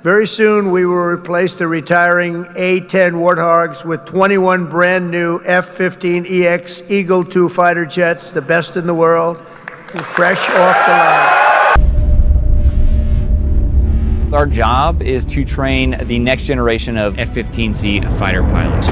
Very soon, we will replace the retiring A-10 Warthogs with 21 brand new F-15EX Eagle II fighter jets, the best in the world, fresh off the line. Our job is to train the next generation of F-15C fighter pilots.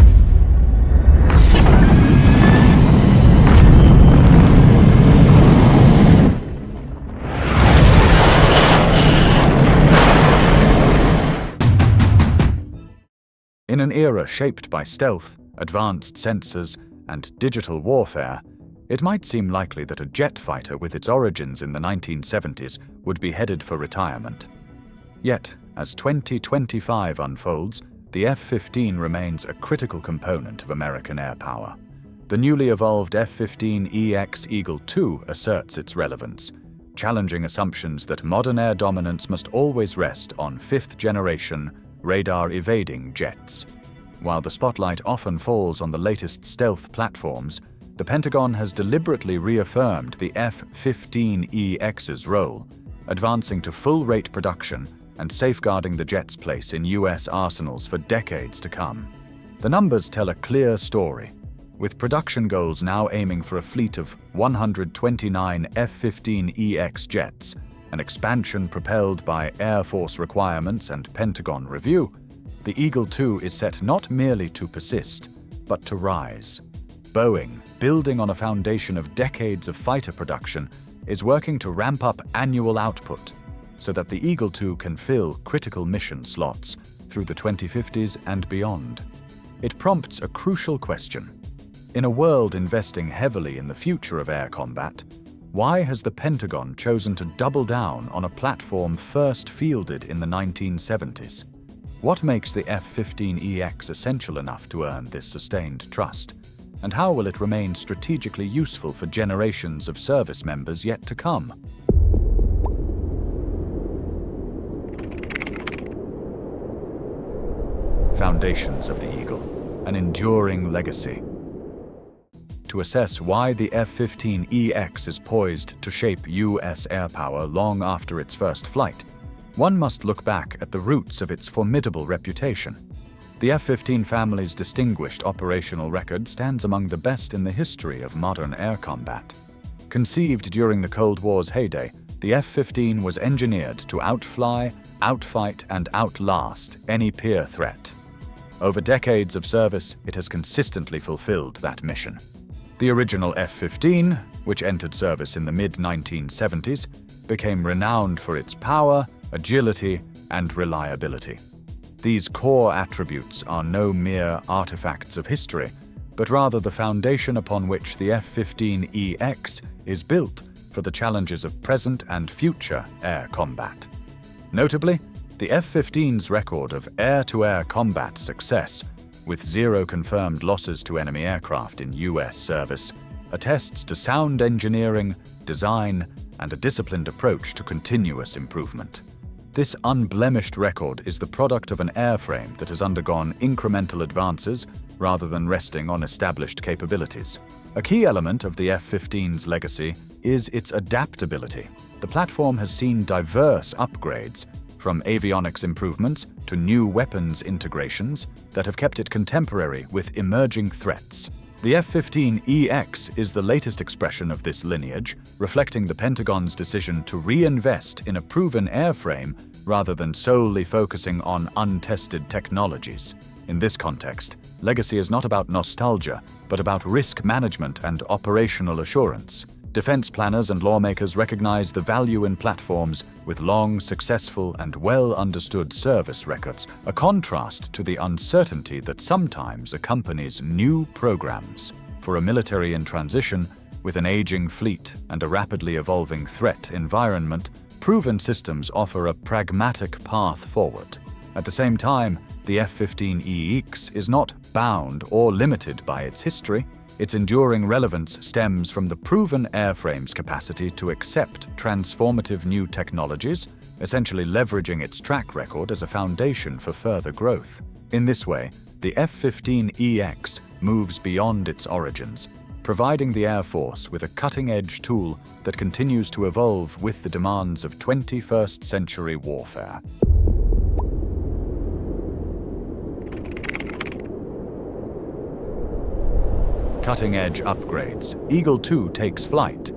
In an era shaped by stealth, advanced sensors, and digital warfare, it might seem likely that a jet fighter with its origins in the 1970s would be headed for retirement. Yet, as 2025 unfolds, the F-15 remains a critical component of American air power. The newly evolved F-15EX Eagle II asserts its relevance, challenging assumptions that modern air dominance must always rest on fifth-generation, radar-evading jets. While the spotlight often falls on the latest stealth platforms, the Pentagon has deliberately reaffirmed the F-15EX's role, advancing to full-rate production and safeguarding the jet's place in U.S. arsenals for decades to come. The numbers tell a clear story, with production goals now aiming for a fleet of 129 F-15EX jets, an expansion propelled by Air Force requirements and Pentagon review. The Eagle II is set not merely to persist, but to rise. Boeing, building on a foundation of decades of fighter production, is working to ramp up annual output so that the Eagle II can fill critical mission slots through the 2050s and beyond. It prompts a crucial question. In a world investing heavily in the future of air combat, why has the Pentagon chosen to double down on a platform first fielded in the 1970s? What makes the F-15EX essential enough to earn this sustained trust? And how will it remain strategically useful for generations of service members yet to come? Foundations of the Eagle, an enduring legacy. To assess why the F-15EX is poised to shape U.S. air power long after its first flight, one must look back at the roots of its formidable reputation. The F-15 family's distinguished operational record stands among the best in the history of modern air combat. Conceived during the Cold War's heyday, the F-15 was engineered to outfly, outfight, and outlast any peer threat. Over decades of service, it has consistently fulfilled that mission. The original F-15, which entered service in the mid-1970s, became renowned for its power, agility, and reliability. These core attributes are no mere artifacts of history, but rather the foundation upon which the F-15EX is built for the challenges of present and future air combat. Notably, the F-15's record of air-to-air combat success, with zero confirmed losses to enemy aircraft in U.S. service, attests to sound engineering, design, and a disciplined approach to continuous improvement. This unblemished record is the product of an airframe that has undergone incremental advances rather than resting on established capabilities. A key element of the F-15's legacy is its adaptability. The platform has seen diverse upgrades, from avionics improvements to new weapons integrations that have kept it contemporary with emerging threats. The F-15EX is the latest expression of this lineage, reflecting the Pentagon's decision to reinvest in a proven airframe rather than solely focusing on untested technologies. In this context, legacy is not about nostalgia, but about risk management and operational assurance. Defense planners and lawmakers recognize the value in platforms with long, successful, and well-understood service records, a contrast to the uncertainty that sometimes accompanies new programs. For a military in transition, with an aging fleet and a rapidly evolving threat environment, proven systems offer a pragmatic path forward. At the same time, the F-15EX is not bound or limited by its history. Its enduring relevance stems from the proven airframe's capacity to accept transformative new technologies, essentially leveraging its track record as a foundation for further growth. In this way, the F-15EX moves beyond its origins, providing the Air Force with a cutting-edge tool that continues to evolve with the demands of 21st-century warfare. cutting-edge upgrades, Eagle II takes flight.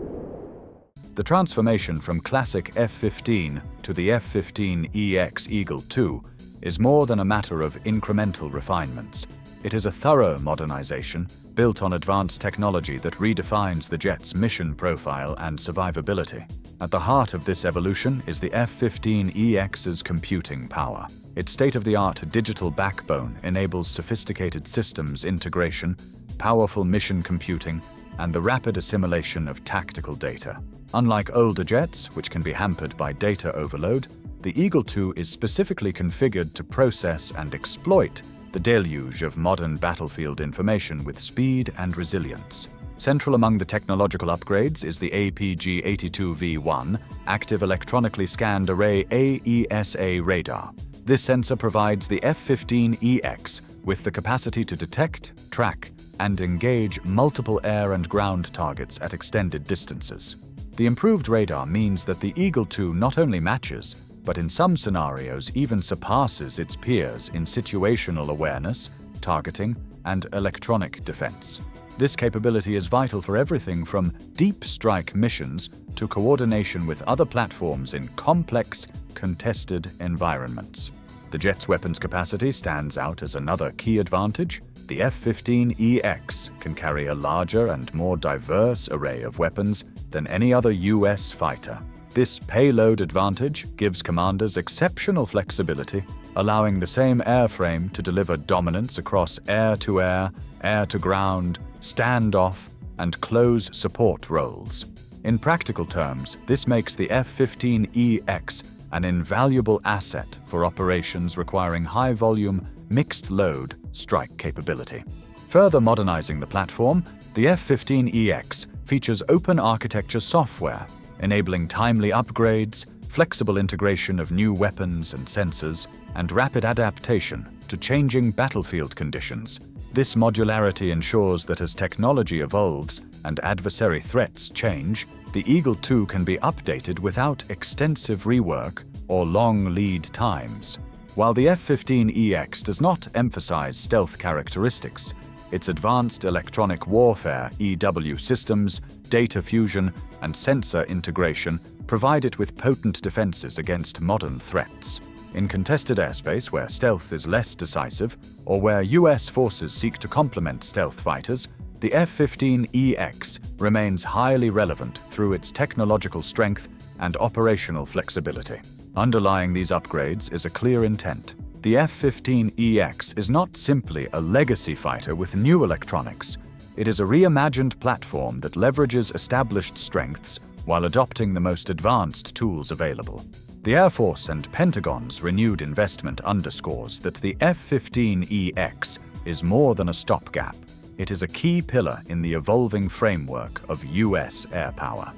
The transformation from classic F-15 to the F-15EX Eagle II is more than a matter of incremental refinements. It is a thorough modernization built on advanced technology that redefines the jet's mission profile and survivability. At the heart of this evolution is the F-15EX's computing power. Its state-of-the-art digital backbone enables sophisticated systems integration, powerful mission computing, and the rapid assimilation of tactical data. Unlike older jets, which can be hampered by data overload, the Eagle II is specifically configured to process and exploit the deluge of modern battlefield information with speed and resilience. Central among the technological upgrades is the APG-82V1 Active Electronically Scanned Array AESA radar. This sensor provides the F-15EX with the capacity to detect, track, and engage multiple air and ground targets at extended distances. The improved radar means that the Eagle II not only matches, but in some scenarios even surpasses its peers in situational awareness, targeting, and electronic defense. This capability is vital for everything from deep strike missions to coordination with other platforms in complex, contested environments. The jet's weapons capacity stands out as another key advantage. The F-15EX can carry a larger and more diverse array of weapons than any other U.S. fighter. This payload advantage gives commanders exceptional flexibility, allowing the same airframe to deliver dominance across air-to-air, air-to-ground, standoff, and close support roles. In practical terms, this makes the F-15EX an invaluable asset for operations requiring high-volume, mixed-load strike capability. Further modernizing the platform, the F-15EX features open architecture software, enabling timely upgrades, flexible integration of new weapons and sensors, and rapid adaptation to changing battlefield conditions. This modularity ensures that as technology evolves and adversary threats change, the Eagle II can be updated without extensive rework or long lead times. While the F-15EX does not emphasize stealth characteristics, its advanced electronic warfare (EW) systems, data fusion, and sensor integration provide it with potent defenses against modern threats. In contested airspace where stealth is less decisive, or where U.S. forces seek to complement stealth fighters, the F-15EX remains highly relevant through its technological strength and operational flexibility. Underlying these upgrades is a clear intent. The F-15EX is not simply a legacy fighter with new electronics. It is a reimagined platform that leverages established strengths while adopting the most advanced tools available. The Air Force and Pentagon's renewed investment underscores that the F-15EX is more than a stopgap. It is a key pillar in the evolving framework of U.S. air power.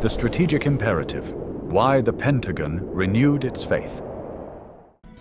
The strategic imperative: why the Pentagon renewed its faith.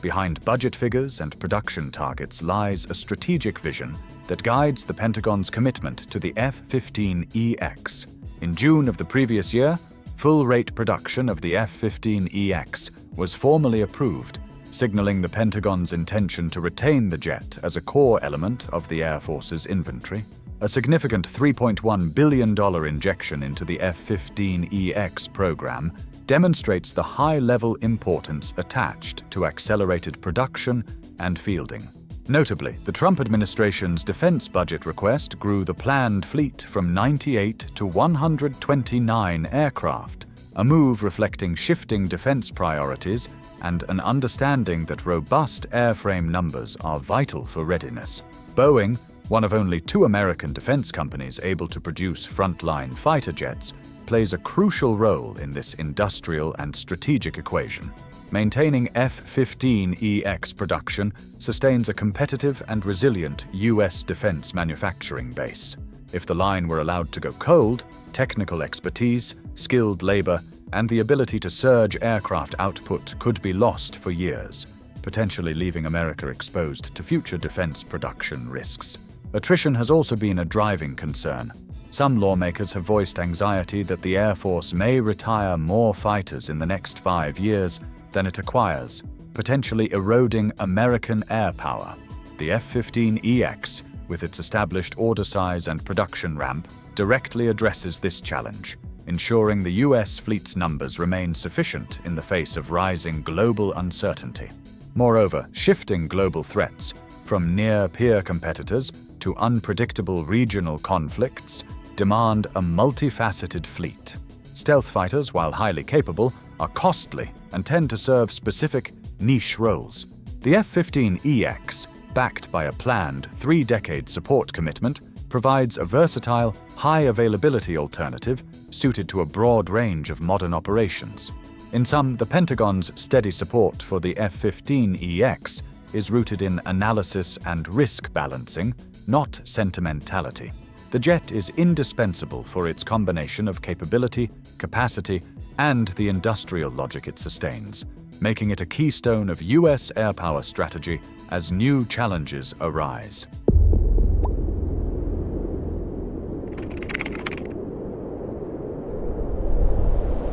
Behind budget figures and production targets lies a strategic vision that guides the Pentagon's commitment to the F-15EX. In June of the previous year, full-rate production of the F-15EX was formally approved, signaling the Pentagon's intention to retain the jet as a core element of the Air Force's inventory. A significant $3.1 billion injection into the F-15EX program demonstrates the high-level importance attached to accelerated production and fielding. Notably, the Trump administration's defense budget request grew the planned fleet from 98 to 129 aircraft, a move reflecting shifting defense priorities and an understanding that robust airframe numbers are vital for readiness. Boeing, one of only two American defense companies able to produce frontline fighter jets, plays a crucial role in this industrial and strategic equation. Maintaining F-15EX production sustains a competitive and resilient U.S. defense manufacturing base. If the line were allowed to go cold, technical expertise, skilled labor, and the ability to surge aircraft output could be lost for years, potentially leaving America exposed to future defense production risks. Attrition has also been a driving concern. Some lawmakers have voiced anxiety that the Air Force may retire more fighters in the next 5 years than it acquires, potentially eroding American air power. The F-15EX, with its established order size and production ramp, directly addresses this challenge, ensuring the U.S. fleet's numbers remain sufficient in the face of rising global uncertainty. Moreover, shifting global threats, from near-peer competitors to unpredictable regional conflicts, demand a multifaceted fleet. Stealth fighters, while highly capable, are costly and tend to serve specific niche roles. The F-15EX, backed by a planned 3-decade support commitment, provides a versatile, high-availability alternative suited to a broad range of modern operations. In sum, the Pentagon's steady support for the F-15EX is rooted in analysis and risk balancing, not sentimentality. The jet is indispensable for its combination of capability, capacity, and the industrial logic it sustains, making it a keystone of U.S. air power strategy as new challenges arise.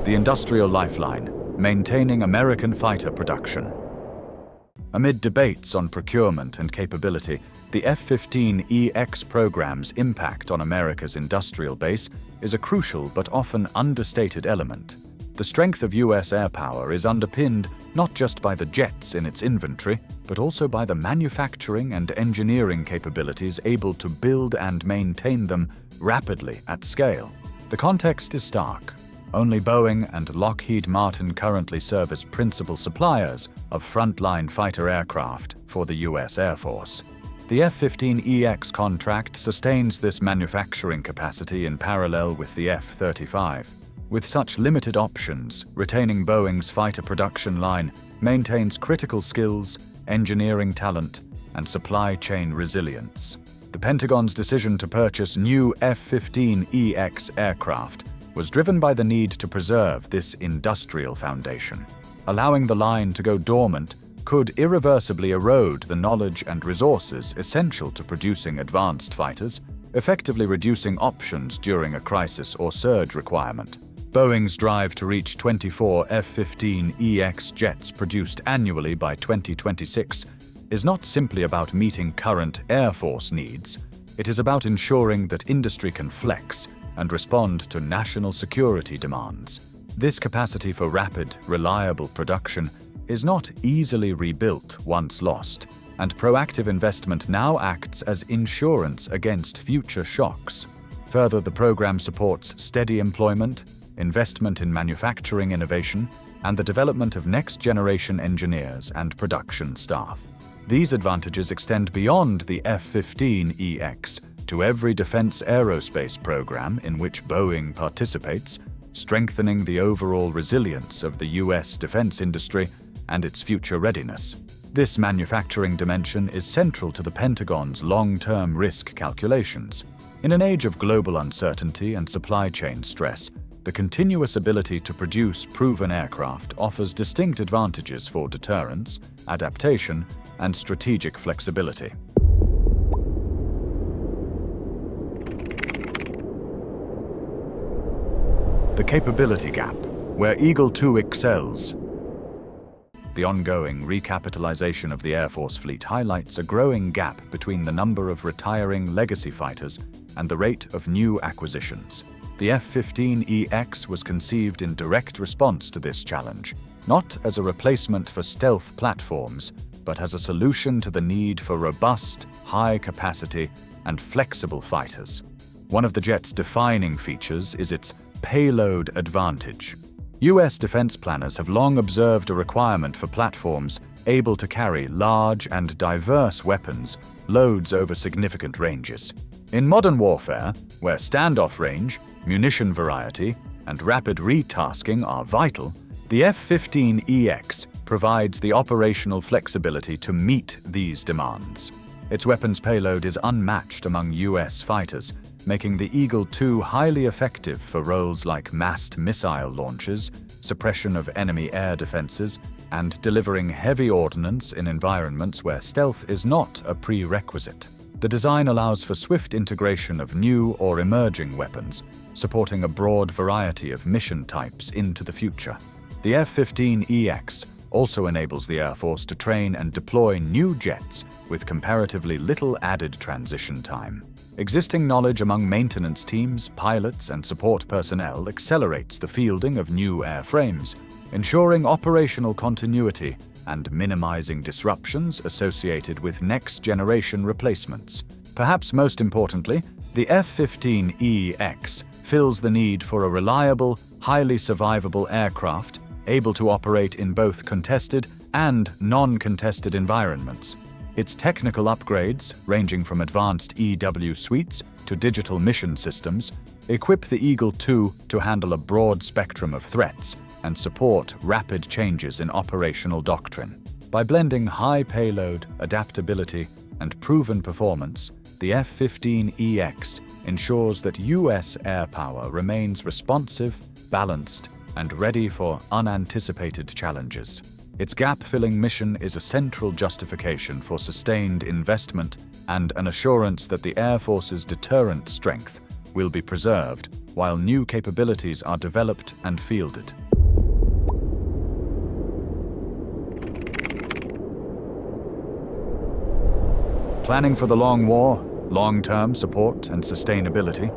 The industrial lifeline, maintaining American fighter production. Amid debates on procurement and capability, the F-15EX program's impact on America's industrial base is a crucial but often understated element. The strength of U.S. air power is underpinned not just by the jets in its inventory, but also by the manufacturing and engineering capabilities able to build and maintain them rapidly at scale. The context is stark. Only Boeing and Lockheed Martin currently serve as principal suppliers of frontline fighter aircraft for the U.S. Air Force. The F-15EX contract sustains this manufacturing capacity in parallel with the F-35. With such limited options, retaining Boeing's fighter production line maintains critical skills, engineering talent, and supply chain resilience. The Pentagon's decision to purchase new F-15EX aircraft was driven by the need to preserve this industrial foundation. Allowing the line to go dormant could irreversibly erode the knowledge and resources essential to producing advanced fighters, effectively reducing options during a crisis or surge requirement. Boeing's drive to reach 24 F-15EX jets produced annually by 2026 is not simply about meeting current Air Force needs. It is about ensuring that industry can flex and respond to national security demands. This capacity for rapid, reliable production is not easily rebuilt once lost, and proactive investment now acts as insurance against future shocks. Further, the program supports steady employment, investment in manufacturing innovation, and the development of next-generation engineers and production staff. These advantages extend beyond the F-15EX to every defense aerospace program in which Boeing participates, strengthening the overall resilience of the U.S. defense industry and its future readiness. This manufacturing dimension is central to the Pentagon's long-term risk calculations. In an age of global uncertainty and supply chain stress, the continuous ability to produce proven aircraft offers distinct advantages for deterrence, adaptation, and strategic flexibility. The capability gap, where Eagle II excels. The ongoing recapitalization of the Air Force fleet highlights a growing gap between the number of retiring legacy fighters and the rate of new acquisitions. The F-15EX was conceived in direct response to this challenge, not as a replacement for stealth platforms, but as a solution to the need for robust, high-capacity, and flexible fighters. One of the jet's defining features is its payload advantage. U.S. defense planners have long observed a requirement for platforms able to carry large and diverse weapons, loads over significant ranges. In modern warfare, where standoff range, munition variety, and rapid retasking are vital, the F-15EX provides the operational flexibility to meet these demands. Its weapons payload is unmatched among U.S. fighters, making the Eagle II highly effective for roles like massed missile launches, suppression of enemy air defenses, and delivering heavy ordnance in environments where stealth is not a prerequisite. The design allows for swift integration of new or emerging weapons, supporting a broad variety of mission types into the future. The F-15EX also enables the Air Force to train and deploy new jets with comparatively little added transition time. Existing knowledge among maintenance teams, pilots, and support personnel accelerates the fielding of new airframes, ensuring operational continuity and minimizing disruptions associated with next-generation replacements. Perhaps most importantly, the F-15EX fills the need for a reliable, highly survivable aircraft able to operate in both contested and non-contested environments. Its technical upgrades, ranging from advanced EW suites to digital mission systems, equip the Eagle II to handle a broad spectrum of threats and support rapid changes in operational doctrine. By blending high payload, adaptability, and proven performance, the F-15EX ensures that U.S. air power remains responsive, balanced, and ready for unanticipated challenges. Its gap-filling mission is a central justification for sustained investment and an assurance that the Air Force's deterrent strength will be preserved while new capabilities are developed and fielded. Planning for the long war, long-term support, and sustainability.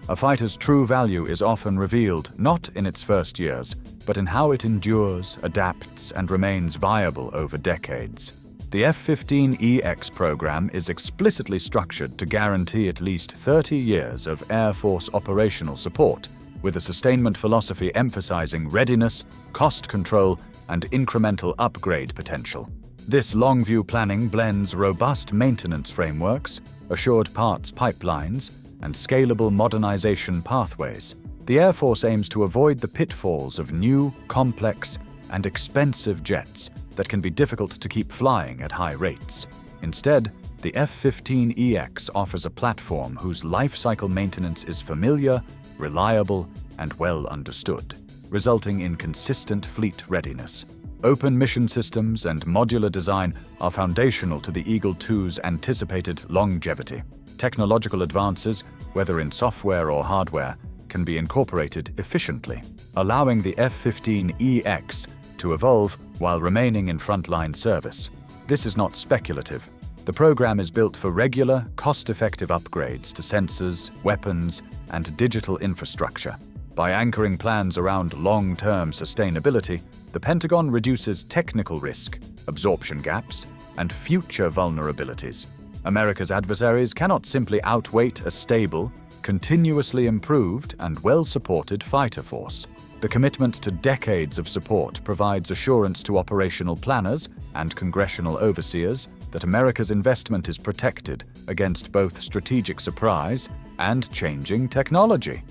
A fighter's true value is often revealed not in its first years, but in how it endures, adapts, and remains viable over decades. The F-15EX program is explicitly structured to guarantee at least 30 years of Air Force operational support, with a sustainment philosophy emphasizing readiness, cost control, and incremental upgrade potential. This long-view planning blends robust maintenance frameworks, assured parts pipelines, and scalable modernization pathways. The Air Force aims to avoid the pitfalls of new, complex, and expensive jets that can be difficult to keep flying at high rates. Instead, the F-15EX offers a platform whose life cycle maintenance is familiar, reliable, and well understood, resulting in consistent fleet readiness. Open mission systems and modular design are foundational to the Eagle II's anticipated longevity. Technological advances, whether in software or hardware, can be incorporated efficiently, allowing the F-15EX to evolve while remaining in frontline service. This is not speculative. The program is built for regular, cost-effective upgrades to sensors, weapons, and digital infrastructure. By anchoring plans around long-term sustainability, the Pentagon reduces technical risk, absorption gaps, and future vulnerabilities. America's adversaries cannot simply outweight a stable, continuously improved, and well-supported fighter force. The commitment to decades of support provides assurance to operational planners and congressional overseers that America's investment is protected against both strategic surprise and changing technology.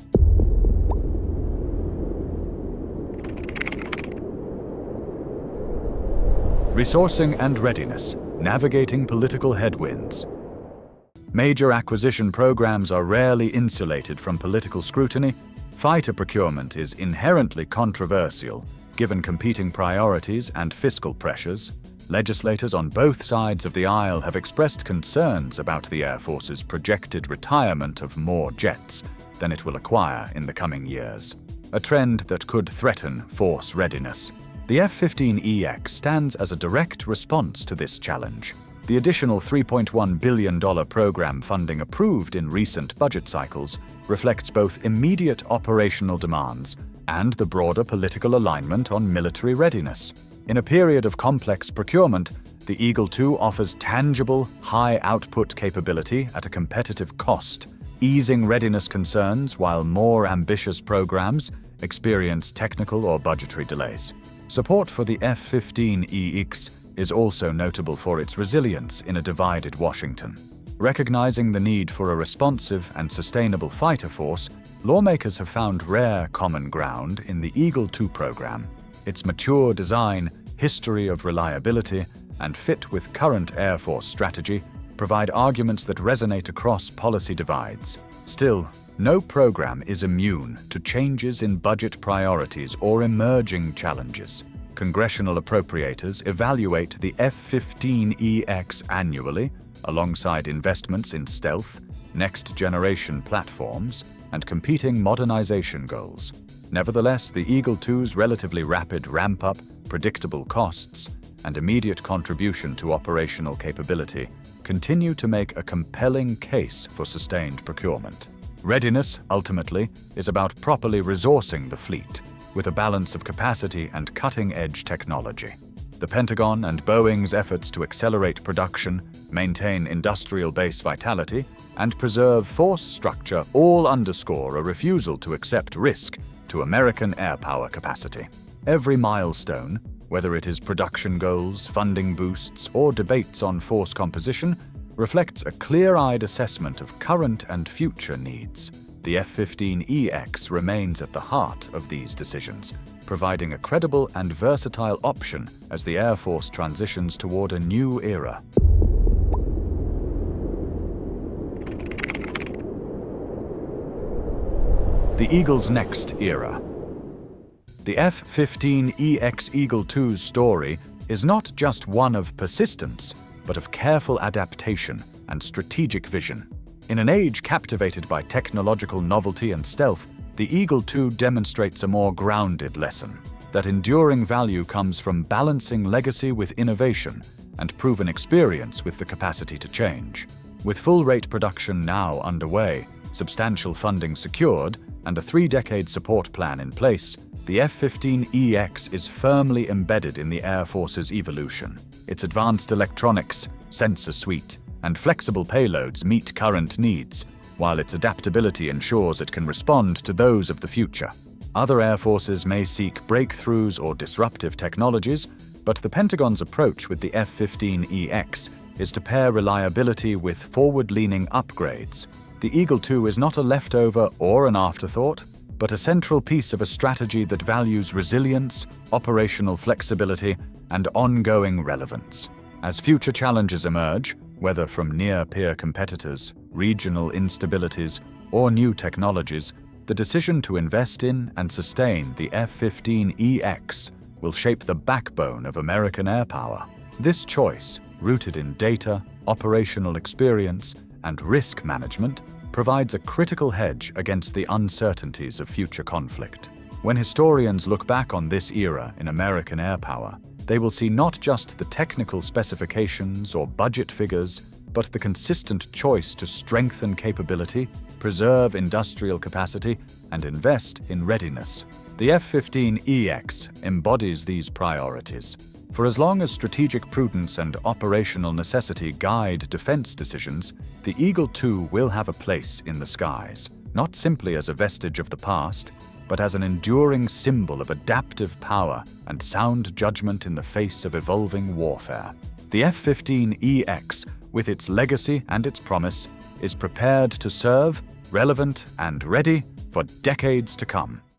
Resourcing and readiness. Navigating political headwinds. Major acquisition programs are rarely insulated from political scrutiny. Fighter procurement is inherently controversial, given competing priorities and fiscal pressures. Legislators on both sides of the aisle have expressed concerns about the Air Force's projected retirement of more jets than it will acquire in the coming years, a trend that could threaten force readiness. The F-15EX stands as a direct response to this challenge. The additional $3.1 billion program funding approved in recent budget cycles reflects both immediate operational demands and the broader political alignment on military readiness. In a period of complex procurement, the Eagle II offers tangible, high-output capability at a competitive cost, easing readiness concerns while more ambitious programs experience technical or budgetary delays. Support for the F-15EX is also notable for its resilience in a divided Washington. Recognizing the need for a responsive and sustainable fighter force, lawmakers have found rare common ground in the Eagle II program. Its mature design, history of reliability, and fit with current Air Force strategy provide arguments that resonate across policy divides. Still, no program is immune to changes in budget priorities or emerging challenges. Congressional appropriators evaluate the F-15EX annually, alongside investments in stealth, next-generation platforms, and competing modernization goals. Nevertheless, the Eagle II's relatively rapid ramp-up, predictable costs, and immediate contribution to operational capability continue to make a compelling case for sustained procurement. Readiness, ultimately, is about properly resourcing the fleet, with a balance of capacity and cutting-edge technology. The Pentagon and Boeing's efforts to accelerate production, maintain industrial base vitality, and preserve force structure all underscore a refusal to accept risk to American air power capacity. Every milestone, whether it is production goals, funding boosts, or debates on force composition, reflects a clear-eyed assessment of current and future needs. The F-15EX remains at the heart of these decisions, providing a credible and versatile option as the Air Force transitions toward a new era. The Eagle's next era. The F-15EX Eagle II's story is not just one of persistence, but of careful adaptation and strategic vision. In an age captivated by technological novelty and stealth, the Eagle II demonstrates a more grounded lesson, that enduring value comes from balancing legacy with innovation and proven experience with the capacity to change. With full-rate production now underway, substantial funding secured, and a 3-decade support plan in place, the F-15EX is firmly embedded in the Air Force's evolution. Its advanced electronics, sensor suite, and flexible payloads meet current needs, while its adaptability ensures it can respond to those of the future. Other air forces may seek breakthroughs or disruptive technologies, but the Pentagon's approach with the F-15EX is to pair reliability with forward-leaning upgrades. The Eagle II is not a leftover or an afterthought, but a central piece of a strategy that values resilience, operational flexibility, and ongoing relevance. As future challenges emerge, whether from near-peer competitors, regional instabilities, or new technologies, the decision to invest in and sustain the F-15EX will shape the backbone of American air power. This choice, rooted in data, operational experience, and risk management, provides a critical hedge against the uncertainties of future conflict. When historians look back on this era in American air power, they will see not just the technical specifications or budget figures, but the consistent choice to strengthen capability, preserve industrial capacity, and invest in readiness. The F-15EX embodies these priorities. For as long as strategic prudence and operational necessity guide defense decisions, the Eagle II will have a place in the skies, not simply as a vestige of the past, but as an enduring symbol of adaptive power and sound judgment in the face of evolving warfare. The F-15EX, with its legacy and its promise, is prepared to serve, relevant and ready for decades to come.